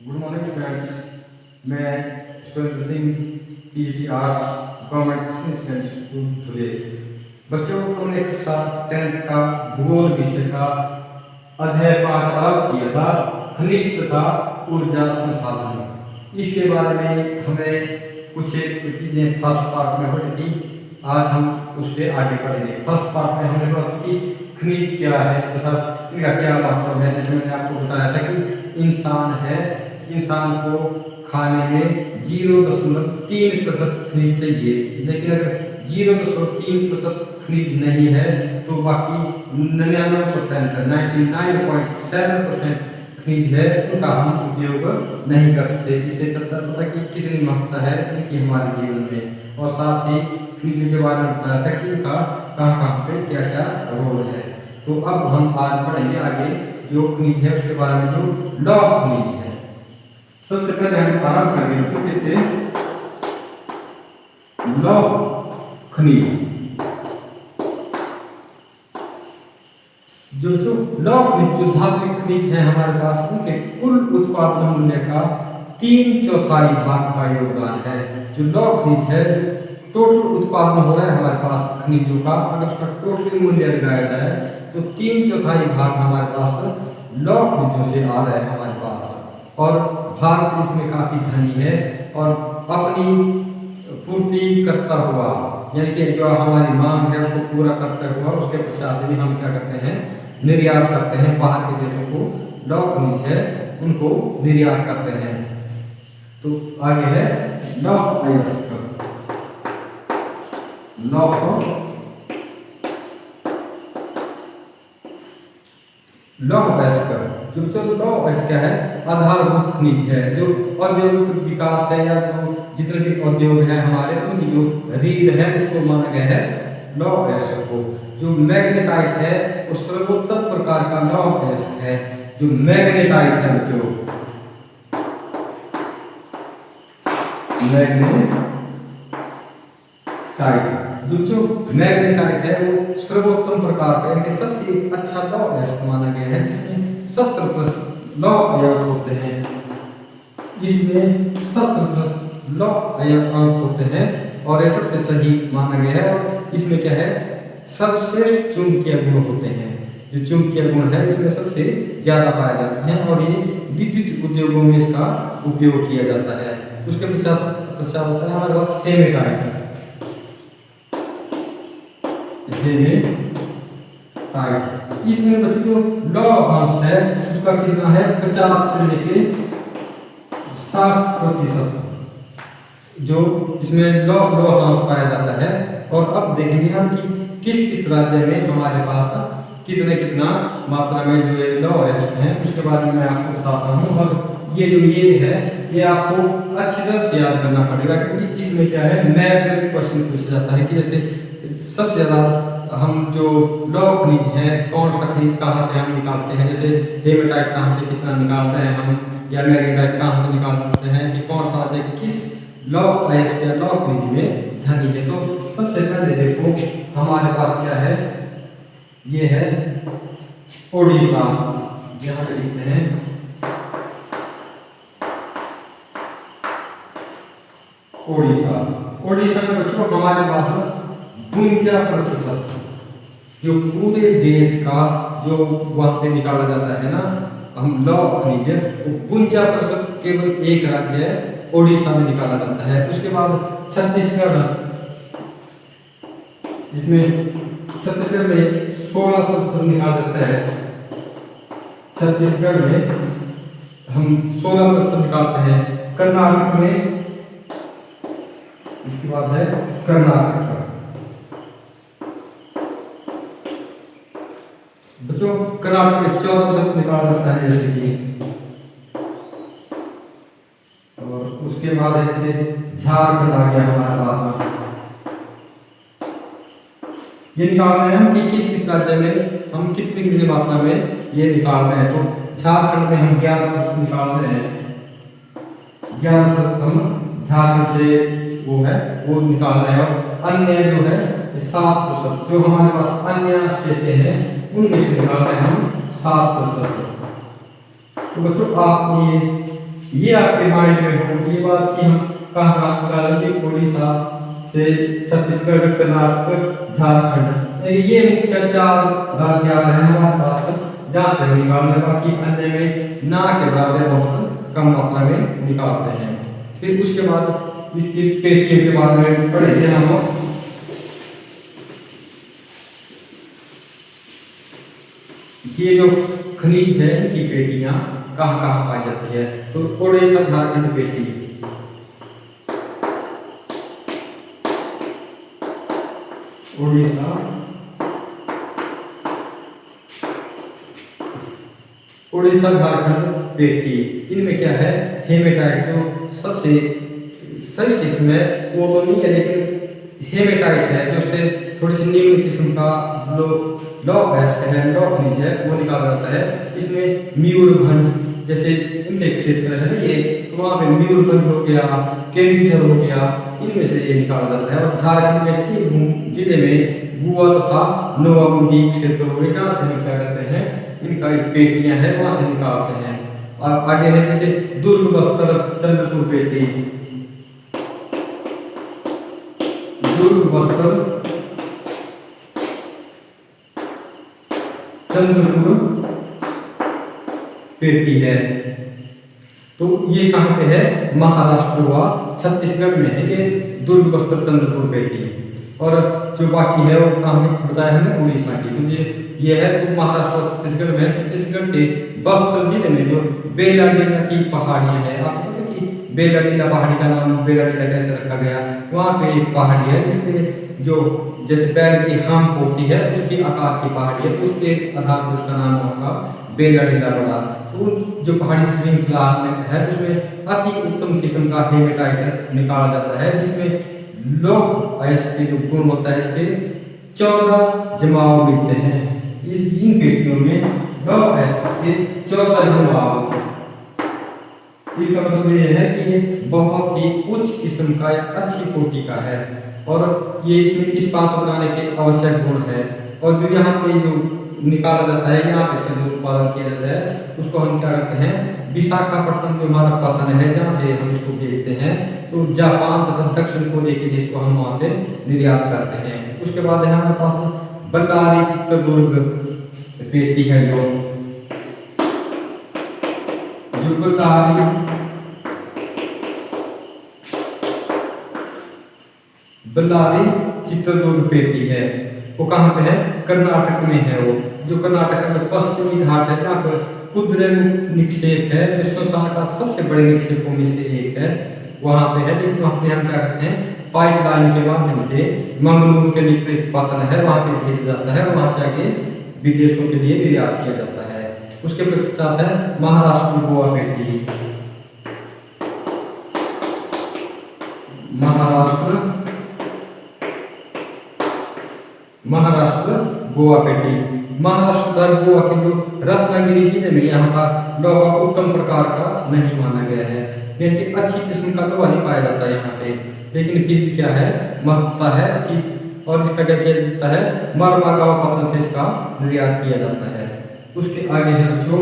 Good morning students. मैं Surendra Singh, PG arts, government school Dhule. बच्चों को हमने एक साथ 10th का भूगोल विषय का अध्याय 5 आरंभ किया था, खनिज तथा ऊर्जा संसाधन। इसके बारे में हमें कुछ चीजें फर्स्ट पार्ट में पढ़ी थी। आज हम उससे आगे पढ़ेंगे। फर्स्ट पार्ट में हमने पढ़ा कि खनिज क्या है तथा इनका क्या महत्व है। जैसे मैंने आपको बताया था कि इंसान है, इंसान को खाने में 0.3% खनिज चाहिए, लेकिन अगर 0.3% खनिज नहीं है तो बाकी 99% 99.7% खनिज है उनका हम उपयोग नहीं कर सकते। इससे चलता पता कि कितनी महत्ता है इनकी हमारे जीवन में, और साथ ही खनिजों के बारे में बताया था कि इनका कहाँ पे क्या क्या रोल है। तो अब हम आज पढ़ेंगे आगे जो खनिज है उसके बारे में, जो लौ खनिज है। सबसे पहले हम आरंभ करेंगे बच्चों किससे, लौ खनिज। जो लौ खनिज, जो धात्विक खनिज है हमारे पास, उनके कुल उत्पादन मूल्य का 3/4 भाग का योगदान है। जो लौ खनिज है, टोटल उत्पादन हो रहा है हमारे पास खनिजों का, अगर उसका टोटल मूल्य लगाया जाए तो 3/4 भाग हमारे पास लौ खनिजों से आ रहा है हमारे पास। और भारत इसमें काफी धनी है और अपनी पूर्ति करता हुआ, यानी कि जो हमारी मांग है उसको पूरा करता हुआ उसके पश्चात भी हम क्या करते हैं, निर्यात करते हैं बाहर के देशों को। लौ खनिज है उनको निर्यात करते हैं। तो आगे है लौ अयस्क। लौ अयस्क, जो लौ अयस्क है आधारभूत खनिज है, जो औद्योगिक विकास है या जो जितने भी उद्योग है हमारे, उनकी जो रीढ़ है उसको माना गया है लौ अयस्क को। जो मैग्नेटाइट है वो सर्वोत्तम प्रकार का लौ अयस्क है। जो मैग्नेटाइट है, जो मैग्नेटाइट है वो सर्वोत्तम प्रकार का, यानी सबसे अच्छा लौ अयस्क माना गया है, जिसमें 70% लौ अयस्क होते हैं। इसमें 70% लौ अयस्क होते हैं और ये सबसे सही माना गया है। और इसमें क्या है, सर्वश्रेष्ठ चुंबकीय गुण होते हैं। जो चुंबकीय गुण है इसमें सबसे ज्यादा पाए जाते हैं और ये विद्युत उद्योगों में इसका उपयोग किया जाता है। उसके पश्चात होता है हमारे पास हेमेटाइट। इसमें बच्चों जो लौ अंश है उसका कितना है, 50 से लेके 60%, जो इसमें लौ अंश पाया जाता है। और अब देखेंगे हम कि किस किस राज्य में हमारे पास कितना मात्रा में जो ये लौ अयस्क है उसके बारे में मैं आपको बताता हूँ। और ये जो ये है ये आपको अच्छी तरह से याद करना पड़ेगा, क्योंकि इसमें क्या है, मैथ में क्वेश्चन पूछा जाता है कि जैसे सबसे ज्यादा हम जो लौ खनिज है, कौन सा खनिज कहाँ से हम निकालते हैं, जैसे हेमेटाइट कहाँ से कितना निकालते हैं हम, या मैग्नेटाइट कहाँ से निकालते हैं, कि कौन सा राज्य किस लौ अयस्क या लौ खनिज में धनी है। तो सबसे पहले देखो हमारे पास क्या है, ये है ओडिशा, यहाँ पे लिखते हैं ओडिशा। ओडिशा में बच्चों हमारे पास 52%, जो पूरे देश का जो वहां पे निकाला जाता है ना हम लौ खनिज, 52% केवल एक राज्य है ओडिशा में निकाला जाता है। उसके बाद छत्तीसगढ़, इसमें छत्तीसगढ़ में 16% निकाला जाता है। छत्तीसगढ़ में हम 16% निकालते हैं। कर्नाटक में, इसके बाद है कर्नाटक बच्चों, कर्नाटक में 14% निकाला जाता है जैसे कि। और उसके बाद जैसे झारखंड आ गया हमारे पास, ये निकाल रहे हैं हम कि किस किस राज्य में हम कितनी मात्रा में ये निकाल रहे हैं। तो झारखंड में हम 11% निकाल रहे हैं, 11% हम झारखंड से वो है वो निकाल रहे हैं। और अन्य जो है 7%, जो हमारे पास अन्य स्टेटें हैं उनमें से निकाल रहे हैं हम 7%। तो बच्चों आप ये ये आपके माइंड में होनी चाहिए बात कि हम कहाँ कहाँ से डालेंगे, उड़ीसा से छत्तीसगढ़, कर्नाटक, झारखंड, ये मुख्य 4 राज्य आ रहे हैं हमारे पास जहाँ से हम निकालने, बाकी अन्य में ना के बराबर बहुत कम मात्रा में निकालते हैं। फिर उसके बाद इसकी पेटियों के बारे में पढ़ेंगे हम। ये जो खनिज है इनकी पेटियां कहाँ कहाँ पाई जाती है, तो उड़ीसा झारखंड पेटी, उड़ीसा उड़ीसा झारखंड पेटी, इनमें क्या है हेमेटाइट जो सबसे सही किस्म है, वो तो नहीं है लेकिन हेमेटाइट है जो से थोड़ी सी निम्न किस्म का लौ खनिज है वो निकाला जाता है। इसमें मयूरभंज जैसे इनके क्षेत्र है ना ये, तो वहाँ पे मयूरभंज हो गया, केंदुझर हो गया, इनमें से ये निकाला जाता है। और झारखंड में सिंहभूम जिले में गुआ तथा नोवाबुंडी क्षेत्र हो गए, जहाँ से हम क्या करते हैं इनका एक पेटियां है वहाँ से निकालते हैं। और आगे है जैसे दुर्ग, बस्तर, चंद्रपुर पेटी, दुर्ग, बस्तर, चंद्रपुर पेटी है। तो ये कहाँ पे है, महाराष्ट्र व छत्तीसगढ़ में है ये दुर्ग, बस्तर, चंद्रपुर पेटी। और जो बाकी है वो कहाँ पे बताया हमने, उड़ीसा की। तो ये है तो महाराष्ट्र और छत्तीसगढ़ में, छत्तीसगढ़ के बस्तर जिले में जो बेलाडीला की पहाड़ियां हैं, आपको पता है कि बेलाडीला पहाड़ी का नाम बेलाडीला कैसे रखा गया, वहाँ पे एक पहाड़ी है जिसके जो जैसे बैल की हांप होती है उसके आकार की पहाड़ी है, तो उसके आधार पर उसका नाम होगा बेलाडीला पड़ा। तो जो पहाड़ी श्रृंखला में है उसमें अति उत्तम किस्म का हेमेटाइट निकाला जाता है, जिसमें लौह अयस्क के जो गुण होता है इसके 14 जमाव मिलते हैं। इन पेटियों में लौह अयस्क के 14 जमाव, इसका मतलब ये है कि ये बहुत ही उच्च किस्म का अच्छी कोटि का है और ये इसमें इस्पात बनाने के आवश्यक गुण है। और जो यहाँ पे जो निकाला जाता है, यहाँ पे इसका जो उत्पादन किया जाता है उसको हम क्या करते हैं, विशाखापट्टनम जो हमारा पतन है जहाँ से हम इसको बेचते हैं, तो जापान तथा दक्षिण कोरिया के देश को हम वहाँ से निर्यात करते हैं। उसके बाद है हमारे पास बल्लारी चित्रदुर्ग पेटी है, जो बल्लारी चित्रदुर्ग पेटी है, वो कहाँ पे है, कर्नाटक में है। वो जो कर्नाटक का जो पश्चिमी घाट है जहाँ पर कुद्रेमुख निक्षेप है जो संसार का सबसे बड़े निक्षेपों में से एक है, वहाँ पे है। लेकिन वहाँ पे हम क्या करते हैं, पाइपलाइन के माध्यम से मंगलूर के निकट एक पतन है वहाँ पे भेजा जाता है और वहाँ से आगे विदेशों के लिए निर्यात किया जाता है। उसके पश्चात है महाराष्ट्र गोवा पेटी, महाराष्ट्र गोवा पेटी। महाराष्ट्र गोवा के जो रत्नागिरी जिले में यहाँ का लोहा उत्तम प्रकार का नहीं माना गया है, यानी अच्छी किस्म का लोहा नहीं पाया जाता है यहाँ पे, लेकिन फिर भी क्या है महत्ता है इसकी। और इसका क्या किया जाता है, मरमागांव पतन से इसका निर्यात किया जाता है। उसके आगे है बच्चों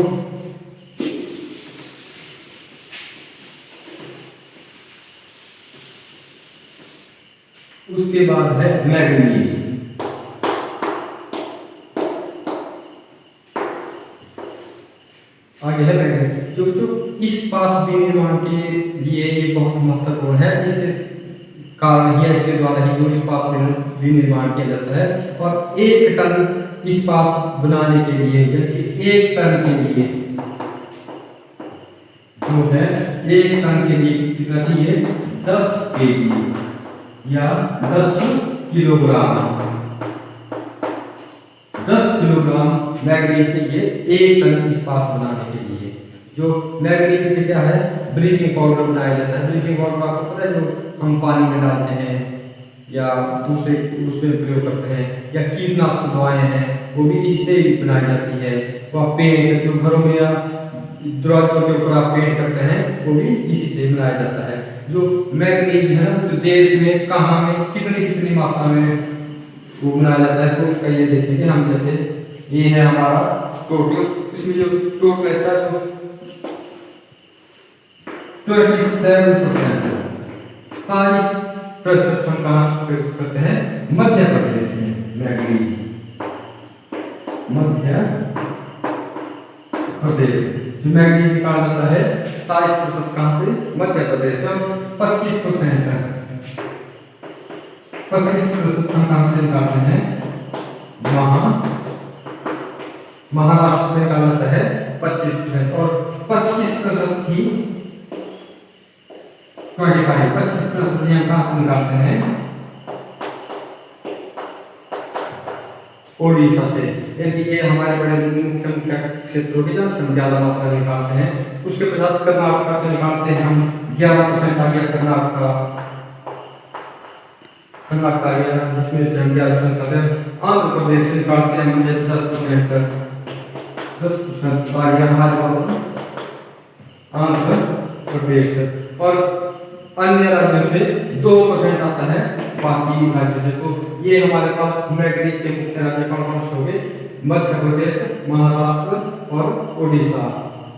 उसके बाद है मैग्नीज। आगे है मैग्नीज जो इस्पात विनिर्माण के लिए ये बहुत महत्वपूर्ण है। इसके कारण ही इसके द्वारा ही जो इस्पात विनिर्माण किया जाता है। और 1 टन इस्पात बनाने के लिए, यानी 1 टन के लिए जो है 1 टन के लिए कितना चाहिए, 10 केजी या 10 किलोग्राम, 10 किलोग्राम मैग्नीज चाहिए 1 टन इस्पात बनाने के लिए। जो मैग्नीज से क्या है, ब्लीचिंग पाउडर बनाया जाता है। ब्लीचिंग पाउडर आपको पता है जो हम पानी में डालते हैं या दूसरे उसमें प्रयोग करते हैं, या कीटनाशक दवाएं हैं वो भी इससे ही बनाई जाती है। तो आप पेंट जो घरों में या दरवाजों के ऊपर आप पेंट करते हैं वो भी इसी से बनाया जाता है। जो मैग्नीज है जो देश में कहाँ में कितनी मात्रा में वो बनाया जाता है, तो उसका ये देखेंगे हम। जैसे ये है हमारा टोटल, इसमें जो टोटल इसका 27%। 27% हम कहाँ प्रयोग करते हैं? मध्य प्रदेश में मैंगनीज, मध्य प्रदेश जो मैंगनीज निकाला जाता है 27% कहाँ से? मध्य प्रदेश से। 25% है, 25% हम कहाँ से निकालते हैं? महाराष्ट्र से निकाला जाता है 25%। और 25% ही 25% हम कहाँ से निकालते हैं? ओडिशा से। यानी ये हमारे बड़े मुख्य मुख्य क्षेत्रों के जहाँ से हम ज्यादा मात्रा निकालते हैं। उसके पश्चात कर्नाटक से निकालते हैं हम 11% आ गया कर्नाटक आ गया, जिसमें से हम 11% निकालते हैं। आंध्र प्रदेश से निकालते हैं मुझे 10% आ गया हमारे पास आंध्र प्रदेश। और अन्य राज्यों से 2% आता है बाकी राज्यों से। तो ये हमारे पास मैंगनीज के मुख्य राज्य कौन कौन से हो गए? मध्य प्रदेश, महाराष्ट्र और ओडिशा।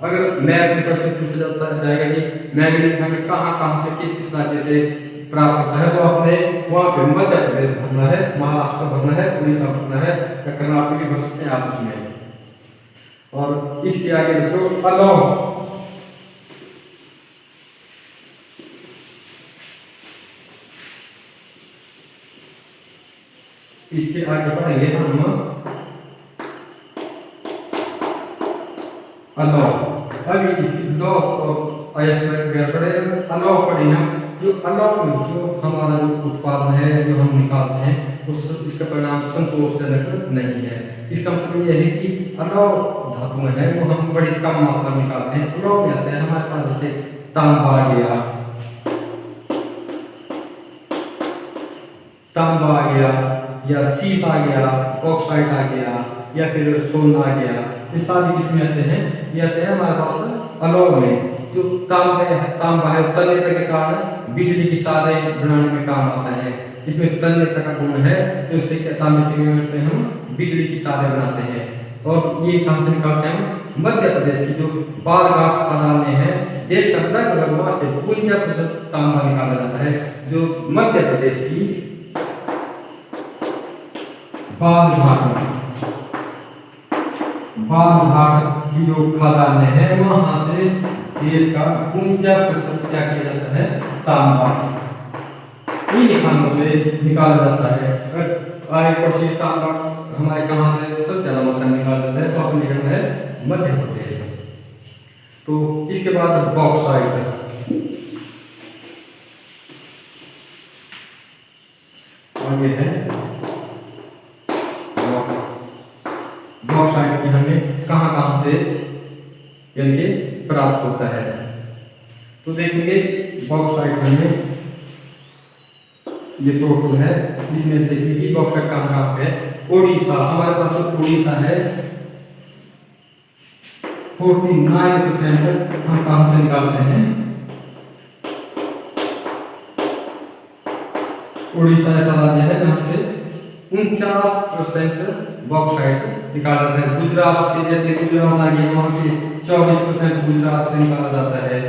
अगर मैप में प्रश्न पूछा जाता जाएगा कि मैंगनीज हमें कहाँ कहाँ से किस किस राज्य से प्राप्त होता है, तो आपने वहाँ पे मध्य प्रदेश भरना है, महाराष्ट्र भरना है, उड़ीसा भरना है या कर्नाटक भर सकते हैं आपस में। और इसके आगे जो अलौह, इसके आगे पढ़ेंगे हम अलौह। अभी इसकी लौ पढ़े अलौह पढ़े हम। जो अलौह में जो हमारा जो उत्पादन है जो हम निकालते हैं उस इसका परिणाम संतोषजनक नहीं है। इसका मतलब यह है कि अलौह धातुएं हैं वो हम बड़ी कम मात्रा में निकालते हैं। अलौह में आते हैं हमारे पास जैसे तांबा आ गया या सीस आ गया, बॉक्साइट आ गया या फिर सोना आ गया, ये सारी किसमें आते हैं? ये आते हैं हमारे पास अलौह में। जो तांबा है तन्यता के कारण बिजली की तारें बनाने में काम आता है। इसमें तन्यता का गुण है, तो इससे तांबे से करते हैं हम बिजली की तारें बनाते हैं। और ये कहाँ से निकालते हैं हम? मध्य प्रदेश की जो बालघाट खदानें हैं, देश का लगभग वहाँ से 52% तांबा निकाला जाता है। जो मध्य प्रदेश की बालघाट की जो खदानें हैं वहां से देश का 52% क्या किया जाता है? तांबा इन खानों से निकाला जाता है। आगे क्वेश्चन तांबा हमारे कहाँ से सबसे ज्यादा मात्रा में निकाला जाता है? तो अपने निकलना है मध्य प्रदेश। तो इसके बाद बॉक्साइट, आगे है बॉक्साइट की हमें कहाँ कहाँ से यानी कि प्राप्त होता है। तो देखेंगे बॉक्साइट हमें ये टोटल है, इसमें देखिए बॉक्साइट कहाँ कहाँ पे है? ओडिशा, हमारे पास ओडिशा है 49% हम कहाँ से निकालते हैं? ओडिशा ऐसा राज्य है जहाँ से 49% बॉक्साइट निकाला जाता है। गुजरात से, जैसे गुजरात आ गया वहाँ से 24% गुजरात से निकाला जाता है।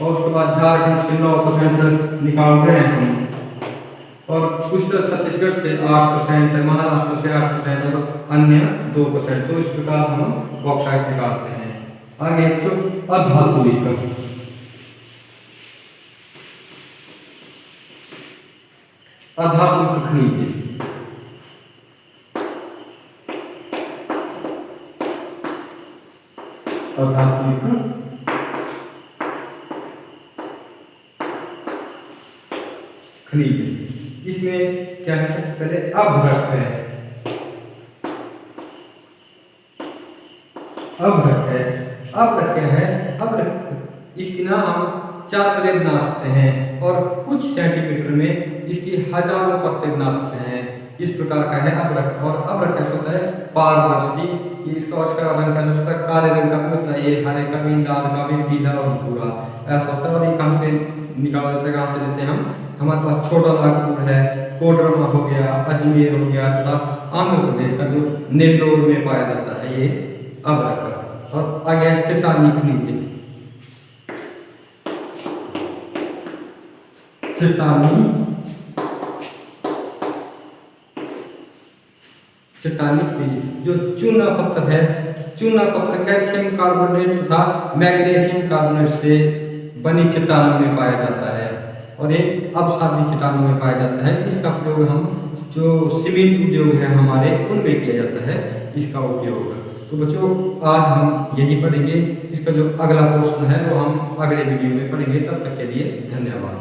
और उसके बाद झारखंड से 9% निकाल रहे हैं हम। और कुछ छत्तीसगढ़ से 8%, महाराष्ट्र से 8% और अन्य 2%। तो इस प्रकार हम बॉक्साइट निकालते हैं। आगे जो अधातुविक, अधातुविक खनिज, अधातुविक खनिज, इसमें क्या है? सबसे पहले अभ्रक है। अभ्रक है, अभ्रक क्या है? अभ्रक इसकी ना हम 4 परतें बना सकते हैं और कुछ सेंटीमीटर में इसकी हजारों परतें बना सकते हैं। इस प्रकार का है अभ्रक। और अभ्रक कैसा होता है? पारदर्शी। इसका रंग कैसा होता है? काले रंग का भी होता है, ये हरे का भी, लाल का भी, पीला और भूरा ऐसा होता है। और ये कहाँ से निकाला जाता है? कहाँ से लेते हैं हम? हमारे पास छोटा नागपुर है, कोडरमा हो गया, अजमेर हो गया, आंध्र प्रदेश का जो नेल्लोर में पाया जाता है ये अभ्रक। और आगे चट्टानी खनिज, चट्टानी पीली। जो चूना पत्थर है, चूना पत्थर कैल्शियम कार्बोनेट तथा मैग्नीशियम कार्बोनेट से बनी चट्टानों में पाया जाता है और ये अपसादी चट्टानों में पाया जाता है। इसका प्रयोग हम जो सीमेंट उद्योग है हमारे उनमें किया जाता है इसका उपयोग। तो बच्चों आज हम यही पढ़ेंगे, इसका जो अगला पोर्शन है वो हम अगले वीडियो में पढ़ेंगे। तब तक के लिए धन्यवाद।